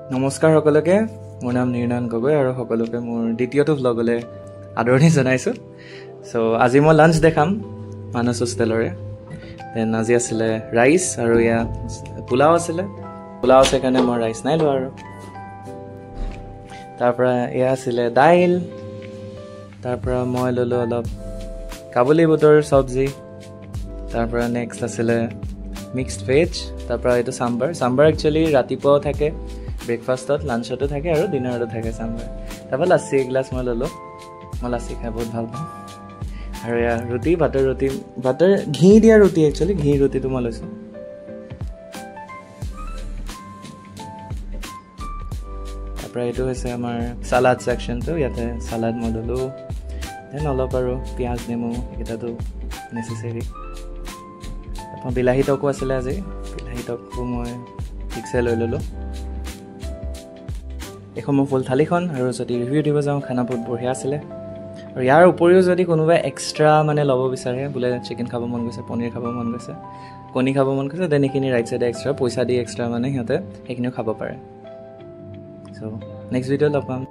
নমস্কাৰ সকলোকে মোৰ নাম নিৰ্ণয়ন গগৈ আৰু সকলোকে মোৰ দ্বিতীয়টো ব্লগলৈ আদৰণি জনাইছোঁ সো আজি মই লাঞ্চ দেখাম মানস হোষ্টেলৰে দেন আজি আছিলে ৰাইচ আৰু ইয়া পোলাও আছে কাৰণে মই ৰাইচ নাই লোৱা আৰু তাৰপৰা এয়া আছিলে দাইল তাৰপৰা মই ল'লো অলপ কাবুলী বুটৰ চব্জি তাৰপৰা নেক্সট আছিলে মিক্সড ভেজ তাৰপৰা এইটো চাম্বাৰ একচুৱেলি ৰাতিপুৱাও থাকে ব্ৰেকফাষ্টত লাঞ্চতো থাকে আৰু ডিনাৰতো থাকে চাম্বাৰ তাৰপৰা লাচি এগিলাচ মই ল'লোঁ মই লাচি খাই বহুত ভাল পাওঁ আৰু এয়া ৰুটি বাটাৰ ঘি দিয়া ৰুটি একচুৱেলি ঘি ৰুটিটো মই লৈছোঁ তাৰপৰা এইটো হৈছে আমাৰ চালাড ছেকশ্যনটো ইয়াতে চালাড মই ল'লোঁ দেন অলপ আৰু পিঁয়াজ নেমু এইকেইটাতো নেচেচেৰী তাৰপৰা বিলাহী টকো আছিলে আজি বিলাহী টকো মই ঠিকছে লৈ ল'লোঁ এখন মোৰ ফুল থালিখন আৰু যদি ৰিভিউ দিব যাওঁ খানা বহুত বঢ়িয়া আছিলে আৰু ইয়াৰ উপৰিও যদি কোনোবাই এক্সট্ৰা মানে ল'ব বিচাৰে বোলে চিকেন খাব মন গৈছে পনীৰ খাব মন গৈছে কণী খাব মন গৈছে দেন এইখিনি ৰাইট চাইডে এক্সট্ৰা পইচা দি এক্সট্ৰা মানে সিহঁতে সেইখিনিও খাব পাৰে চ' নেক্সট ভিডিঅ'ত লগ পাম